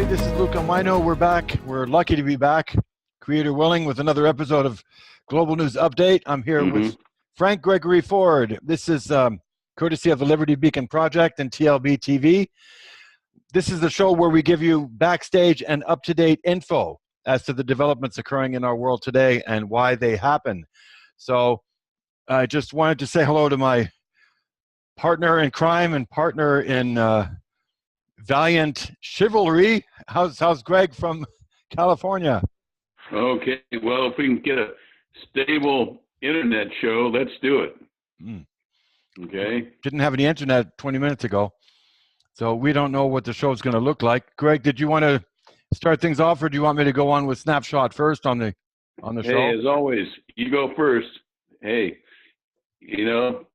everybody. This is Luca Majno. We're back. We're lucky to be back, creator willing, with another episode of Global News Update. I'm here with Frank Gregory Ford. This is courtesy of the Liberty Beacon Project and TLBTV. This is the show where we give you backstage and up-to-date info as to the developments occurring in our world today and why they happen. So I just wanted to say hello to my partner in crime and partner in valiant chivalry. How's Greg from California? Okay, well, if we can get a stable internet show, let's do it. Okay. Didn't have any internet 20 minutes ago, so we don't know what the show's going to look like. Greg, did you want to start things off, or do you want me to go on with Snapshot first on the show? Hey, as always, you go first. Hey, you know,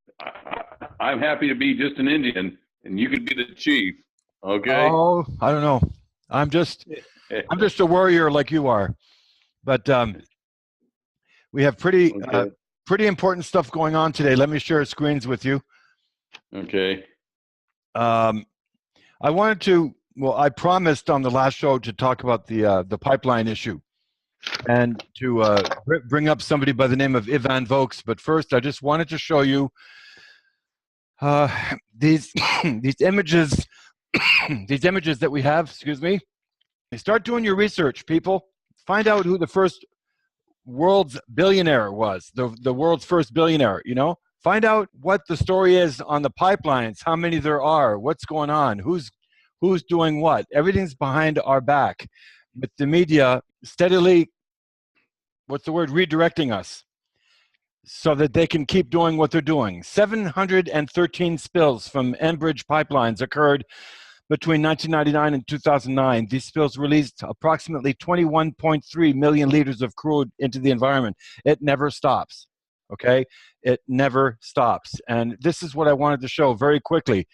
I'm happy to be just an Indian, and you can be the chief. Okay. Oh, I don't know. I'm just a warrior like you are, but we have pretty important stuff going on today. Let me share screens with you. Okay. I wanted to. Well, I promised on the last show to talk about the pipeline issue and to bring up somebody by the name of Ivan Vokes. But first, I just wanted to show you these images. These images that we have, excuse me. Start doing your research, people. Find out who the first world's billionaire was, the world's first billionaire, you know? Find out what the story is on the pipelines, how many there are, what's going on, who's doing what. Everything's behind our back. But the media steadily, redirecting us so that they can keep doing what they're doing. 713 spills from Enbridge pipelines occurred between 1999 and 2009. These spills released approximately 21.3 million liters of crude into the environment. It never stops, okay? It never stops. And this is what I wanted to show very quickly.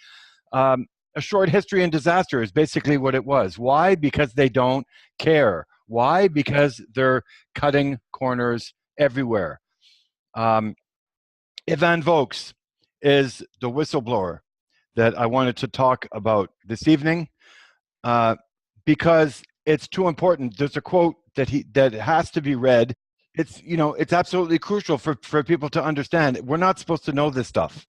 A short history in disaster is basically what it was. Why? Because they don't care. Why? Because they're cutting corners everywhere. Ivan Vokes is the whistleblower that I wanted to talk about this evening because it's too important. There's a quote that has to be read. It's absolutely crucial for people to understand. We're not supposed to know this stuff.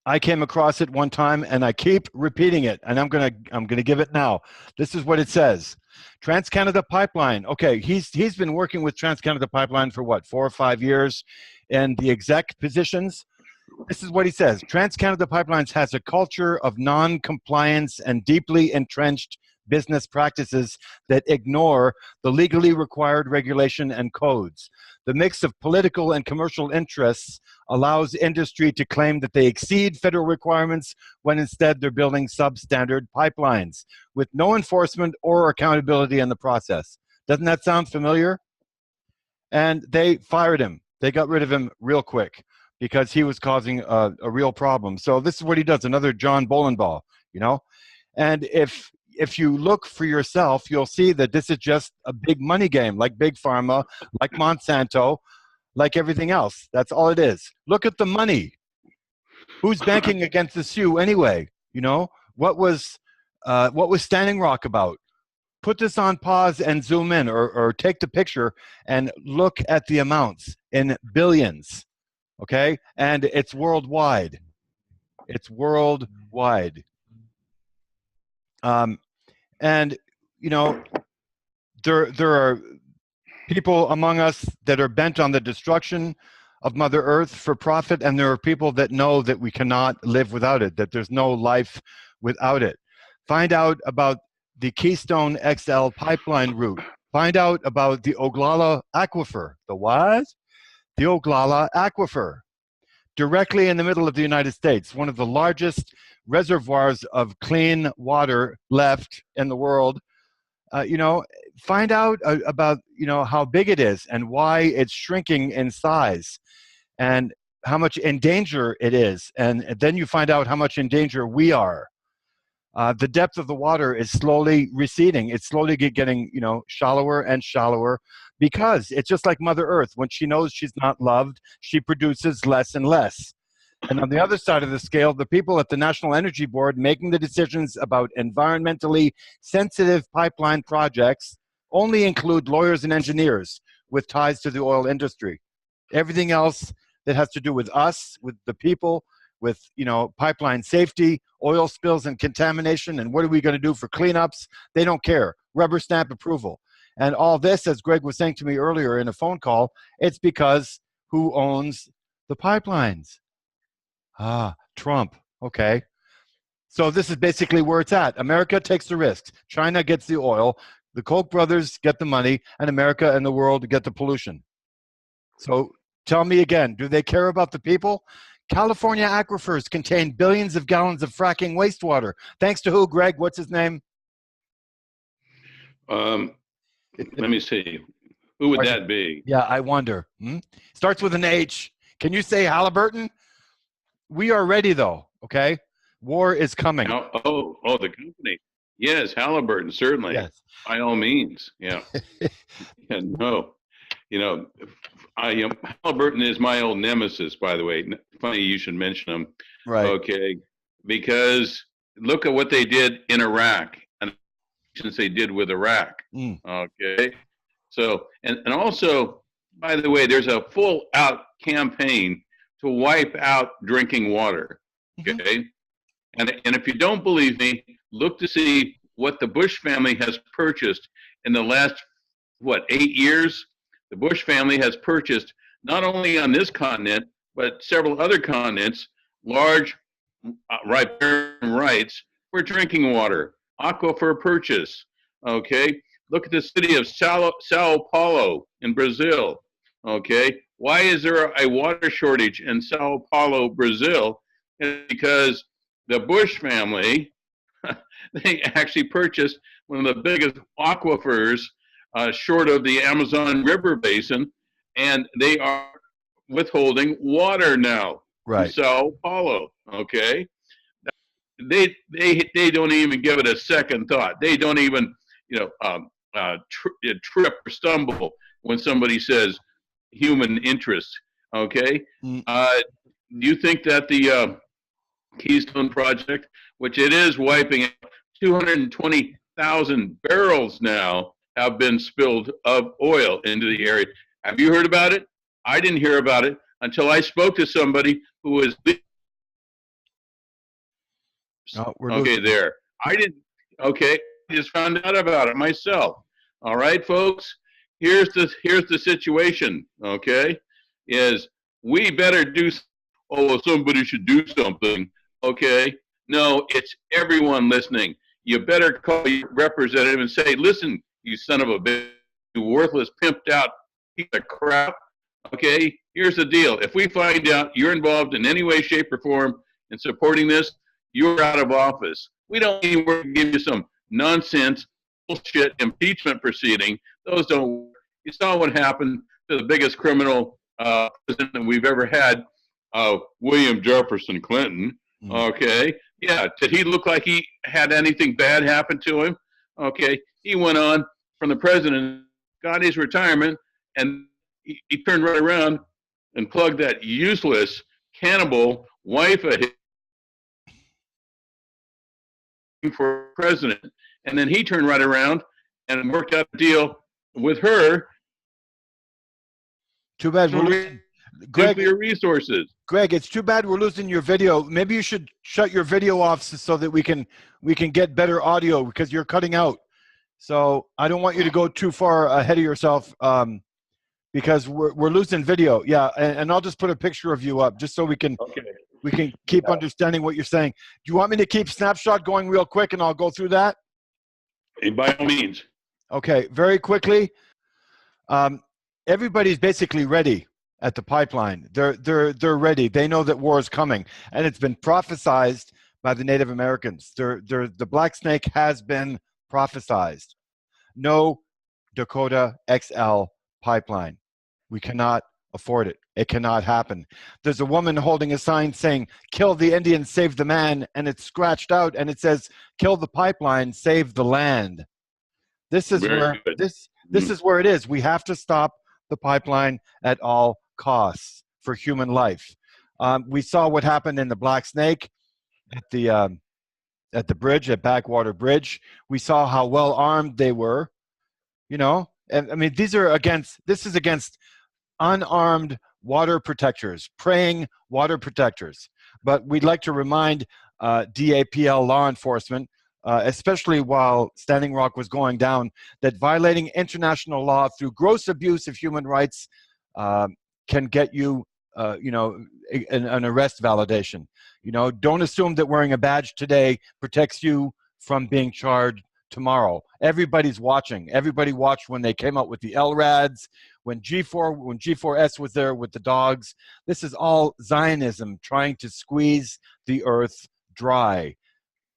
I came across it one time and I keep repeating it, and I'm gonna give it now. This is what it says. TransCanada Pipeline. Okay, he's been working with TransCanada Pipeline for what, 4 or 5 years in the exec positions. This is what he says. TransCanada Pipelines has a culture of non-compliance and deeply entrenched business practices that ignore the legally required regulation and codes. The mix of political and commercial interests allows industry to claim that they exceed federal requirements when instead they're building substandard pipelines with no enforcement or accountability in the process. Doesn't that sound familiar? And they fired him. They got rid of him real quick because he was causing a real problem. So this is what he does, another John Bolenball, you know? And if you look for yourself, you'll see that this is just a big money game, like Big Pharma, like Monsanto, like everything else. That's all it is. Look at the money. Who's banking against the Sioux anyway? You know, what was Standing Rock about? Put this on pause and zoom in, or take the picture and look at the amounts in billions. Okay, and it's worldwide. It's worldwide. And you know, there are people among us that are bent on the destruction of Mother Earth for profit, and there are people that know that we cannot live without it, that there's no life without it. Find out about the Keystone XL pipeline route. Find out about the Oglala Aquifer. The what? The Oglala Aquifer, directly in the middle of the United States, one of the largest reservoirs of clean water left in the world. You know, find out about, you know, how big it is and why it's shrinking in size and how much in danger it is. And then you find out how much in danger we are. The depth of the water is slowly receding. It's slowly getting, you know, shallower and shallower because it's just like Mother Earth. When she knows she's not loved, she produces less and less. And on the other side of the scale, the people at the National Energy Board making the decisions about environmentally sensitive pipeline projects only include lawyers and engineers with ties to the oil industry. Everything else that has to do with us, with the people, with pipeline safety, oil spills and contamination, and what are we going to do for cleanups, they don't care. Rubber stamp approval. And all this, as Greg was saying to me earlier in a phone call, it's because who owns the pipelines? Trump. Okay. So this is basically where it's at. America takes the risks. China gets the oil. The Koch brothers get the money, and America and the world get the pollution. So tell me again, do they care about the people? California aquifers contain billions of gallons of fracking wastewater. Thanks to who, Greg? What's his name? Let me see. Who would that be? Yeah, I wonder. Starts with an H. Can you say Halliburton? We are ready, though, okay? War is coming. The company. Yes, Halliburton, certainly. Yes. By all means, yeah. No. Halliburton is my old nemesis, by the way. Funny you should mention him. Right. Okay. Because look at what they did in Iraq and since they did with Iraq. Okay. So, and also, by the way, there's a full out campaign to wipe out drinking water. Okay. And if you don't believe me, look to see what the Bush family has purchased in the last, 8 years? The Bush family has purchased, not only on this continent, but several other continents, large riparian rights for drinking water, aquifer purchase. Okay. Look at the city of Sao Paulo in Brazil. Okay. Why is there a water shortage in Sao Paulo, Brazil? It's because the Bush family, they actually purchased one of the biggest aquifers short of the Amazon River Basin, and they are withholding water now right. from Sao Paulo. Okay. They don't even give it a second thought. They don't even, trip or stumble when somebody says human interest. Okay. Do you think that the Keystone Project, which it is wiping out 220,000 barrels now, have been spilled of oil into the area? Have you heard about it? I didn't hear about it until I spoke to somebody who was there. I didn't. Okay, I just found out about it myself. All right, folks. Here's the situation. Okay, is we better do. Somebody should do something. Okay, no, it's everyone listening. You better call your representative and say, "Listen, you son of a bitch, you worthless, pimped out piece of crap." Okay, here's the deal. If we find out you're involved in any way, shape, or form in supporting this, you're out of office. We don't even give you some nonsense, bullshit impeachment proceeding. Those don't work. You saw what happened to the biggest criminal president that we've ever had, William Jefferson Clinton. Okay, yeah. Did he look like he had anything bad happen to him? Okay, he went on from the president, got his retirement, and he turned right around and plugged that useless cannibal wife of his for president. And then he turned right around and worked out a deal with her. Too bad we're losing nuclear resources. Greg, it's too bad we're losing your video. Maybe you should shut your video off so that we can get better audio, because you're cutting out. So I don't want you to go too far ahead of yourself, because we're losing video. Yeah, and I'll just put a picture of you up just so we can keep understanding what you're saying. Do you want me to keep Snapshot going real quick and I'll go through that? By all means. Okay, very quickly. Everybody's basically ready at the pipeline. They're ready. They know that war is coming, and it's been prophesized by the Native Americans. The Black Snake has been prophesized. No Dakota XL pipeline. We cannot afford it. It cannot happen. There's a woman holding a sign saying, "Kill the Indians, save the man," and it's scratched out and it says, "Kill the pipeline, save the land." This is this is where it is. We have to stop the pipeline at all costs for human life. We saw what happened in the Black Snake at the bridge, at Backwater Bridge. We saw how well armed they were. You know, and I mean, this is against unarmed water protectors, praying water protectors. But we'd like to remind DAPL law enforcement, especially while Standing Rock was going down, that violating international law through gross abuse of human rights can get you, an arrest validation. You know, don't assume that wearing a badge today protects you from being charged tomorrow. Everybody's watching. Everybody watched when they came out with the LRADs, when G4S was there with the dogs. This is all Zionism trying to squeeze the earth dry.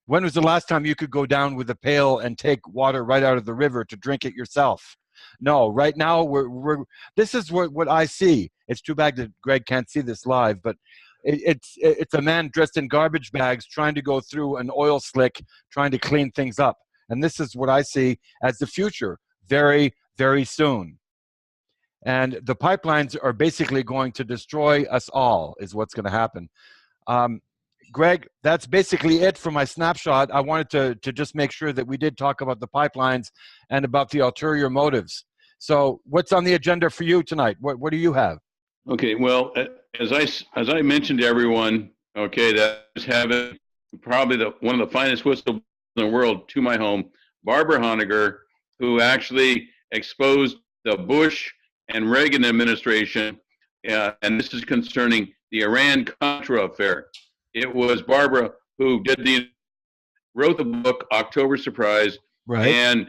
When was the last time you could go down with a pail and take water right out of the river to drink it yourself? No, right now this is what I see. It's too bad that Greg can't see this live, but it's a man dressed in garbage bags trying to go through an oil slick, trying to clean things up. And this is what I see as the future very, very soon. And the pipelines are basically going to destroy us all, is what's going to happen. Greg, that's basically it for my snapshot. I wanted to just make sure that we did talk about the pipelines and about the ulterior motives. So what's on the agenda for you tonight? What do you have? Okay, well, as I mentioned to everyone, okay, that is having probably one of the finest whistleblowers in the world to my home, Barbara Honegger, who actually exposed the Bush and Reagan administration, and this is concerning the Iran-Contra affair. It was Barbara who wrote the book, October Surprise, right, and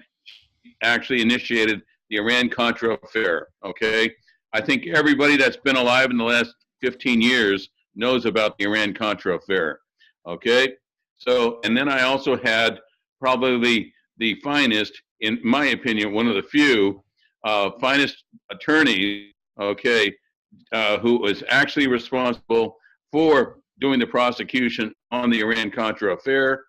actually initiated the Iran-Contra affair, okay? I think everybody that's been alive in the last 15 years knows about the Iran-Contra affair, okay? So, and then I also had probably the finest, in my opinion, one of the few finest attorneys, okay, who was actually responsible for doing the prosecution on the Iran-Contra affair.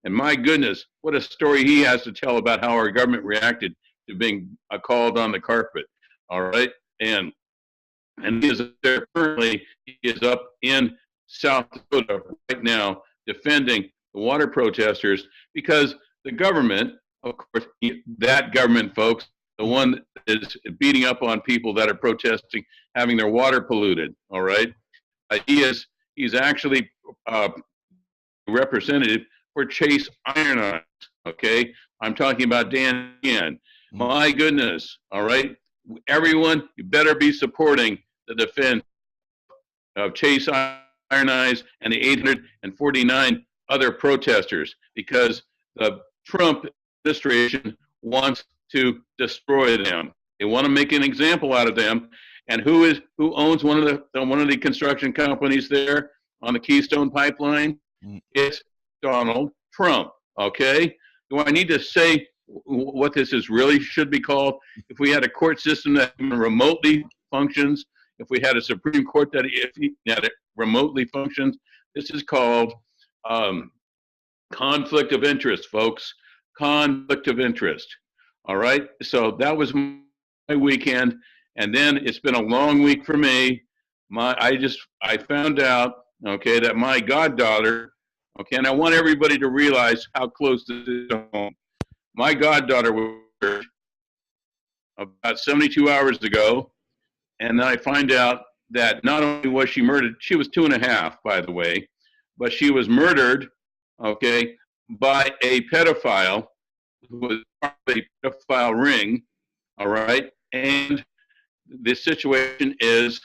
And my goodness, what a story he has to tell about how our government reacted to being called on the carpet, all right? And he is there currently, he is up in South Dakota right now defending the water protesters because the government, of course, that government, folks, the one that is beating up on people that are protesting, having their water polluted, all right? He's actually a representative for Chase Iron Eyes, okay? I'm talking about Dan Ian. My goodness, all right? Everyone, you better be supporting the defense of Chase Iron Eyes and the 849 other protesters because the Trump administration wants to destroy them. They want to make an example out of them. And who owns one of the construction companies there on the Keystone Pipeline? It's Donald Trump. Okay. Do I need to say what this is really should be called? If we had a court system that remotely functions, if we had a Supreme Court that remotely functions, this is called conflict of interest, folks. Conflict of interest. All right. So that was my weekend. And then it's been a long week for me. I found out, okay, that my goddaughter, okay, and I want everybody to realize how close this is to home. My goddaughter was murdered about 72 hours ago, and then I find out that not only was she murdered, she was 2.5, by the way, but she was murdered, okay, by a pedophile who was part of a pedophile ring, all right, and the situation is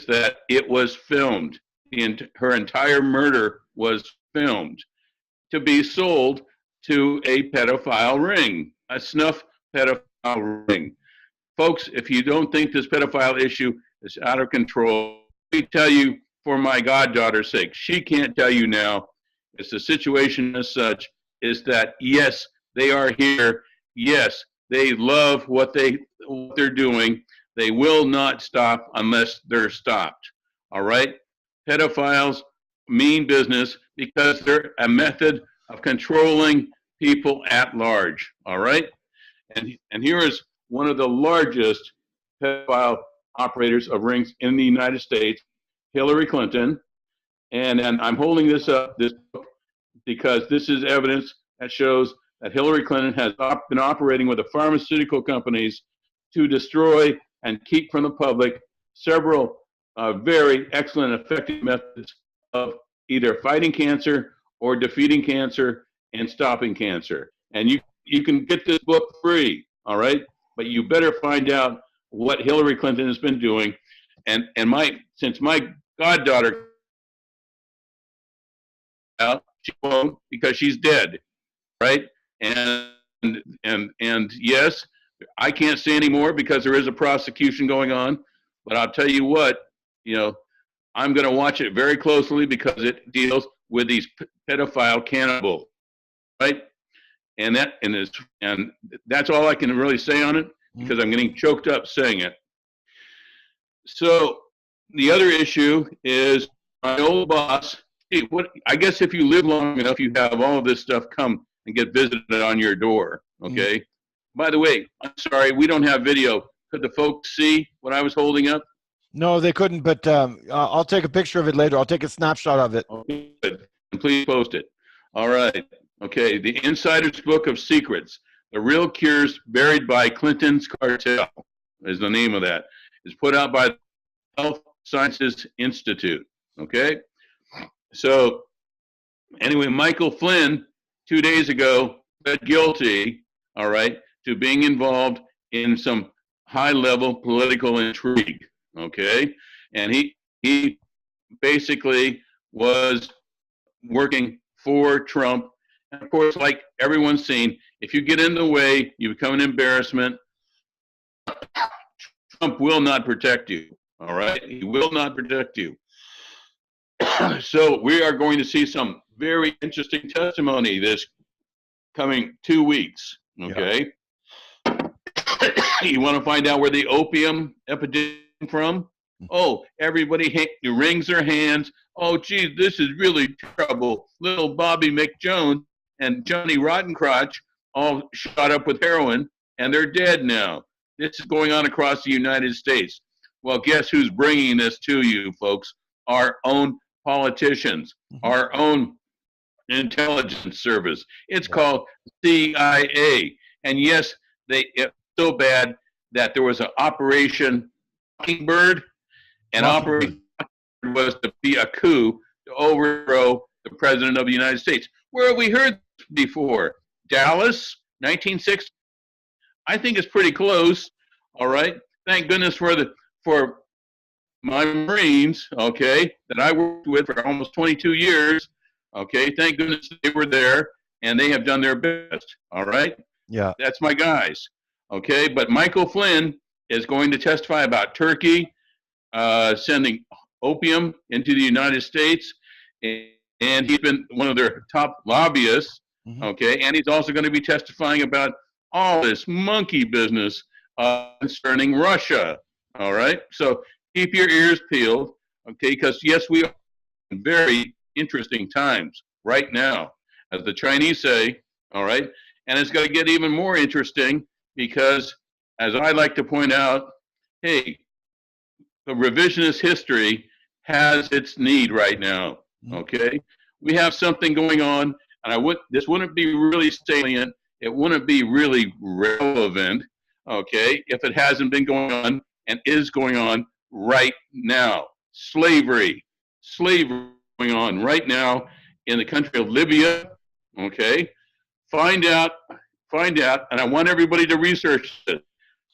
that it was filmed. Her entire murder was filmed to be sold to a pedophile ring, a snuff pedophile ring. Folks, if you don't think this pedophile issue is out of control, let me tell you for my goddaughter's sake, she can't tell you now, it's the situation as such, is that yes, they are here. Yes, they love what they're doing. They will not stop unless they're stopped. All right? Pedophiles mean business because they're a method of controlling people at large. All right? And here is one of the largest pedophile operators of rings in the United States, Hillary Clinton. And I'm holding this book, because this is evidence that shows that Hillary Clinton has been operating with the pharmaceutical companies to destroy and keep from the public several very excellent, effective methods of either fighting cancer or defeating cancer and stopping cancer. And you can get this book free, all right? But you better find out what Hillary Clinton has been doing. And since my goddaughter out, she won't, because she's dead, right? And yes, I can't say anymore because there is a prosecution going on. But I'll tell you what, I'm going to watch it very closely because it deals with these pedophile cannibals, right? And that's all I can really say on it, because I'm getting choked up saying it. So the other issue is my old boss. Hey, I guess if you live long enough, you have all of this stuff come and get visited on your door. Okay. By the way, I'm sorry, we don't have video. Could the folks see what I was holding up? No, they couldn't, but I'll take a picture of it later. I'll take a snapshot of it. Okay, good. And please post it. All right. Okay. The Insider's Book of Secrets, The Real Cures Buried by Clinton's Cartel is the name of that. It's put out by the Health Sciences Institute. Okay. So anyway, Michael Flynn 2 days ago pled guilty, all right, to being involved in some high-level political intrigue, okay? And he basically was working for Trump. And of course, like everyone's seen, if you get in the way, you become an embarrassment. Trump will not protect you, all right? He will not protect you. So we are going to see some very interesting testimony this coming 2 weeks, okay? Yeah. You want to find out where the opium epidemic came from? Oh, everybody wrings their hands. Oh, geez, this is really terrible. Little Bobby McJones and Johnny Rottencrotch all shot up with heroin, and they're dead now. This is going on across the United States. Well, guess who's bringing this to you, folks? Our own politicians, our own intelligence service. It's called CIA. And yes, it's so bad that there was an Operation Mockingbird, and Operation Mockingbird was to be a coup to overthrow the President of the United States. Where have we heard this before? Dallas, 1960. I think it's pretty close. All right. Thank goodness for my Marines, okay, that I worked with for almost 22 years. Okay, thank goodness they were there, and they have done their best. All right. Yeah. That's my guys. Okay, but Michael Flynn is going to testify about Turkey sending opium into the United States, and he's been one of their top lobbyists. Okay, and he's also going to be testifying about all this monkey business concerning Russia. All right, so keep your ears peeled, okay, because yes, we are in very interesting times right now, as the Chinese say, all right, and it's going to get even more interesting because, as I like to point out, hey, the revisionist history has its need right now, okay? We have something going on, and this wouldn't be really salient, it wouldn't be really relevant, okay, if it hasn't been going on and is going on right now. Slavery going on right now in the country of Libya, okay? Find out, and I want everybody to research it.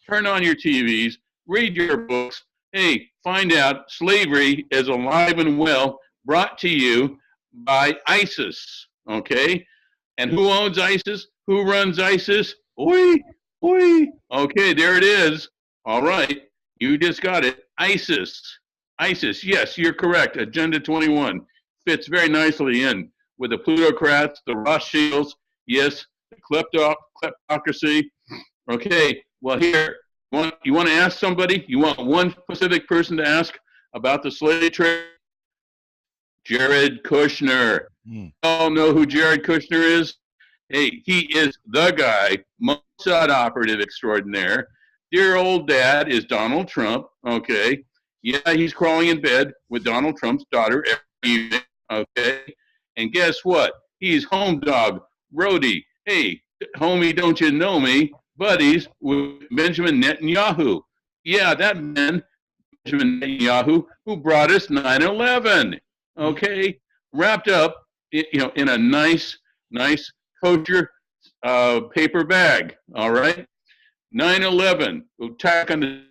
Turn on your TVs, read your books. Hey, find out slavery is alive and well, brought to you by ISIS, okay? And who owns ISIS? Who runs ISIS? Oi. Okay, there it is. All right, you just got it. ISIS, yes, you're correct. Agenda 21 fits very nicely in with the plutocrats, the Rothschilds, yes, the kleptocracy. Okay, well here, you want to ask somebody? You want one specific person to ask about the slave trade? Jared Kushner. You all know who Jared Kushner is? Hey, he is the guy, Mossad operative extraordinaire. Dear old dad is Donald Trump, okay? Yeah, he's crawling in bed with Donald Trump's daughter every evening. Okay, and guess what? He's home dog, roadie. Hey, homie, don't you know me? Buddies with Benjamin Netanyahu. Yeah, that man, Benjamin Netanyahu, who brought us 9/11. Okay, wrapped up, in a nice kosher paper bag. All right, 9/11 attack on the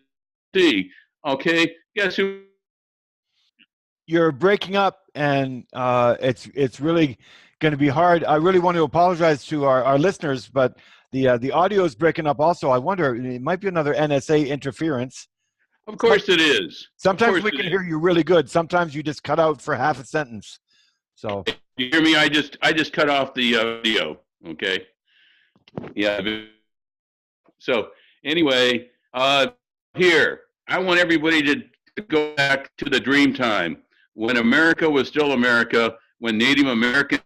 sea. Okay, guess who? You're breaking up, and it's really going to be hard. I really want to apologize to our listeners, but the audio is breaking up also. I wonder, it might be another NSA interference. Of course it is. Sometimes we can hear you really good. Sometimes you just cut out for half a sentence. So you hear me? I just cut off the video. Okay. Yeah. So anyway, here I want everybody to go back to the dream time when America was still America, when Native Americans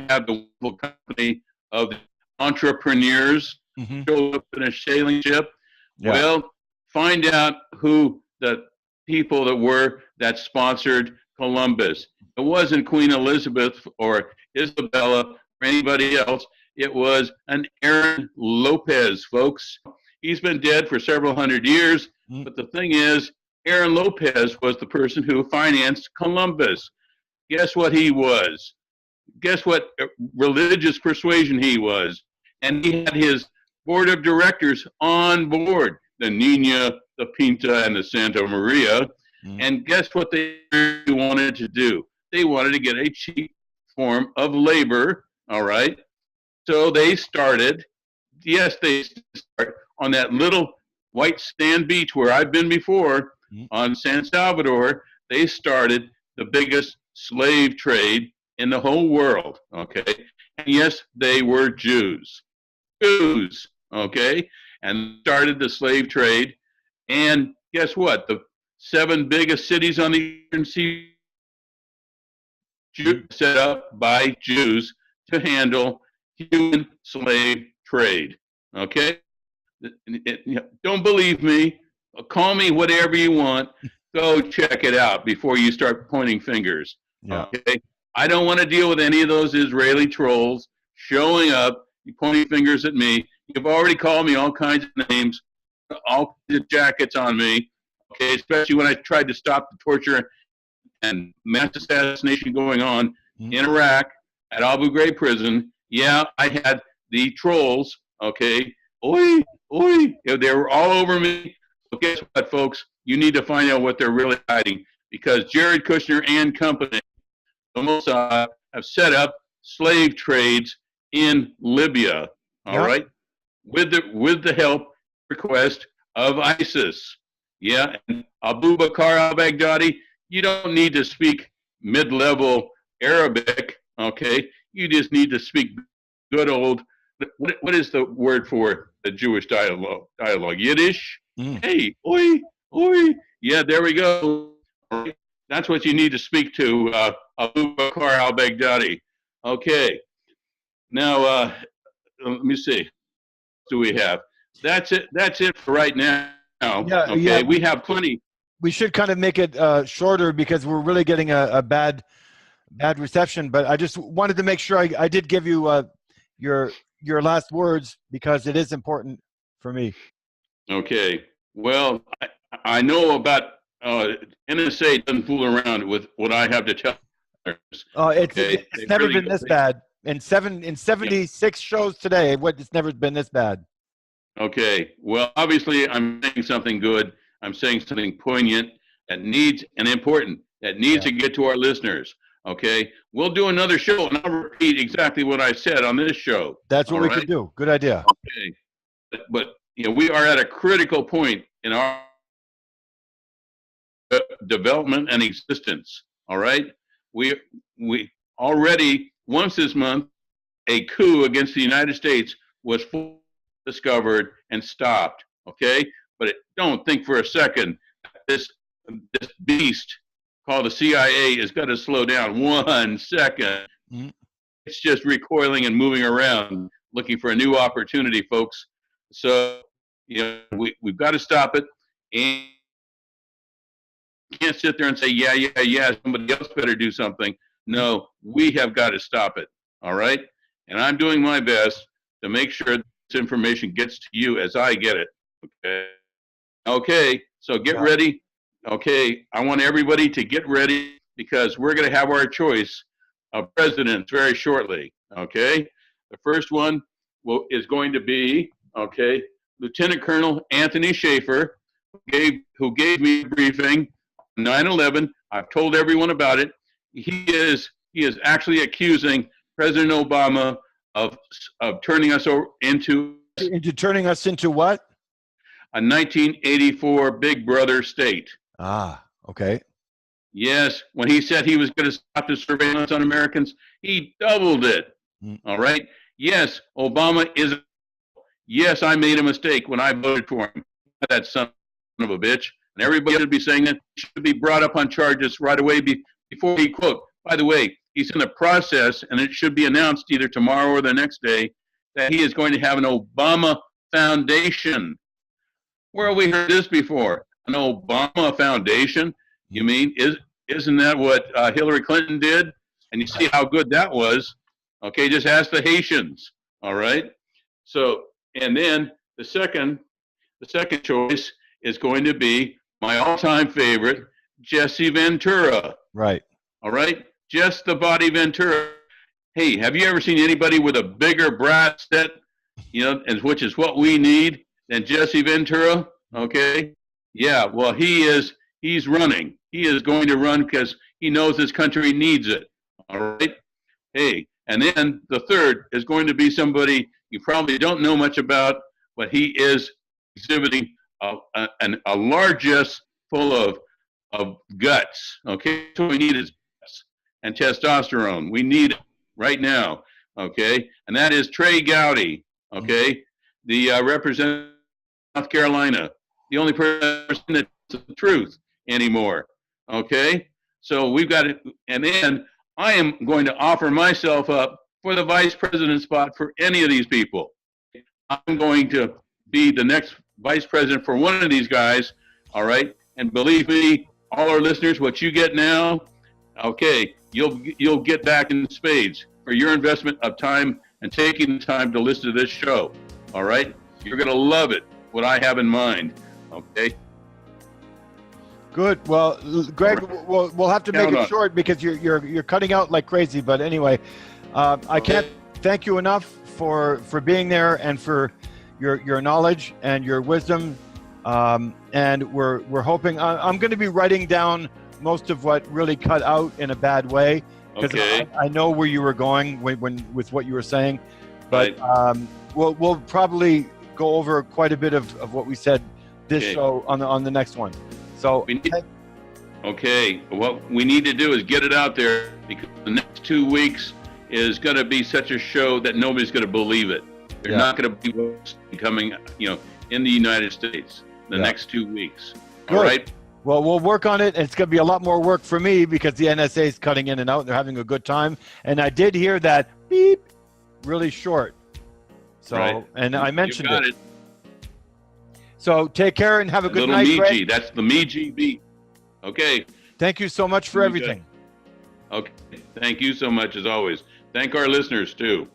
had the company of entrepreneurs showed up in a sailing ship. Yeah. Well, find out who the people that were that sponsored Columbus. It wasn't Queen Elizabeth or Isabella or anybody else. It was an Aaron Lopez, folks. He's been dead for several hundred years, but the thing is, Aaron Lopez was the person who financed Columbus. Guess what he was? Guess what religious persuasion he was? And he had his board of directors on board, the Nina, the Pinta, and the Santa Maria. And guess what they wanted to do? They wanted to get a cheap form of labor, all right? So they started, they start on that little white sand beach where I've been before, on San Salvador. They started the biggest slave trade in the whole world, okay? And yes, they were Jews, okay? And started the slave trade. And guess what? The 7 biggest cities on the Eastern Seaboard set up by Jews to handle human slave trade, okay? Don't believe me. Call me whatever you want. Go check it out before you start pointing fingers. Yeah. Okay. I don't want to deal with any of those Israeli trolls showing up, pointing fingers at me. You've already called me all kinds of names, all the jackets on me. Okay, especially when I tried to stop the torture and mass assassination going on in Iraq at Abu Ghraib prison. Yeah, I had the trolls. Okay, oi. They were all over me. So guess what, folks? You need to find out what they're really hiding, because Jared Kushner and company, the Mossad, have set up slave trades in Libya. All right, with the help request of ISIS. Yeah, and Abu Bakr al-Baghdadi. You don't need to speak mid-level Arabic. Okay, you just need to speak good old. What is the word for the Jewish dialogue? Yiddish? Hey, oi. Yeah, there we go. That's what you need to speak to Abu Bakr al-Baghdadi. Okay. Now, let me see. What do we have? That's it. That's it for right now. Yeah, okay, yeah. We have plenty. We should kind of make it shorter because we're really getting a bad reception. But I just wanted to make sure I did give you your last words, because it is important for me. Okay. Well, I know about NSA doesn't fool around with what I have to tell. It's never been this bad. In 76 shows today, it's never been this bad. Okay. Well, obviously, I'm saying something good. I'm saying something poignant that needs and important that needs to get to our listeners. Okay. We'll do another show, and I'll repeat exactly what I said on this show. That's what we could do. Good idea. Okay. But we are at a critical point in our development and existence. All right. We already, once this month, a coup against the United States was discovered and stopped. Okay. But don't think for a second this beast called the CIA is going to slow down 1 second. It's just recoiling and moving around, looking for a new opportunity, folks. So, we've got to stop it. And you can't sit there and say, yeah, somebody else better do something. No, we have got to stop it. All right? And I'm doing my best to make sure this information gets to you as I get it. Okay? Okay, so get ready. Okay, I want everybody to get ready because we're going to have our choice of presidents very shortly. Okay? The first one is going to be, okay, Lieutenant Colonel Anthony Schaefer, who gave me a briefing on 9/11. I've told everyone about it. He is actually accusing President Obama of turning us into turning us into what? A 1984 Big Brother state. Ah, okay. Yes, when he said he was going to stop the surveillance on Americans, he doubled it. All right. Yes, Obama is. Yes, I made a mistake when I voted for him. That son of a bitch. And everybody should be saying that he should be brought up on charges right away before he, quote, by the way, he's in the process, and it should be announced either tomorrow or the next day, that he is going to have an Obama Foundation. Where have we heard this before? An Obama Foundation? You mean, isn't that what Hillary Clinton did? And you see how good that was. Okay, just ask the Haitians. All right? So, and then the second choice is going to be my all-time favorite, Jesse Ventura. Right. All right? Just the body Ventura. Hey, have you ever seen anybody with a bigger brass set, and which is what we need, than Jesse Ventura? Okay? Yeah, well, he's running. He is going to run because he knows this country needs it. All right? Hey, and then the third is going to be somebody you probably don't know much about, but he is exhibiting a largesse full of guts. Okay? So we need is guts and testosterone. We need it right now. Okay? And that is Trey Gowdy. Okay? The representative of South Carolina. The only person that knows the truth anymore. Okay? So we've got it. And then I am going to offer myself up for the vice president spot for any of these people. I'm going to be the next vice president for one of these guys. All right? And believe me, all our listeners, what you get now, okay, you'll get back in spades for your investment of time and taking the time to listen to this show. All right? You're going to love it, what I have in mind. Okay? Good. Well, Greg, we'll have to make it short because you're cutting out like crazy. But anyway, I can't thank you enough for being there and for your knowledge and your wisdom. And we're hoping I'm going to be writing down most of what really cut out in a bad way because I know where you were going with what you were saying. But we'll probably go over quite a bit of what we said this show on the next one. So what we need to do is get it out there because the next 2 weeks is going to be such a show that nobody's going to believe it. They're not going to be coming, in the United States the next 2 weeks. Good. All right. Well, we'll work on it. And it's going to be a lot more work for me because the NSA is cutting in and out. And they're having a good time. And I did hear that beep really short. So, and I mentioned it. So take care and have a good night, Greg. That's the Meiji beat. Okay. Thank you so much for everything. Okay. Thank you so much as always. Thank our listeners too.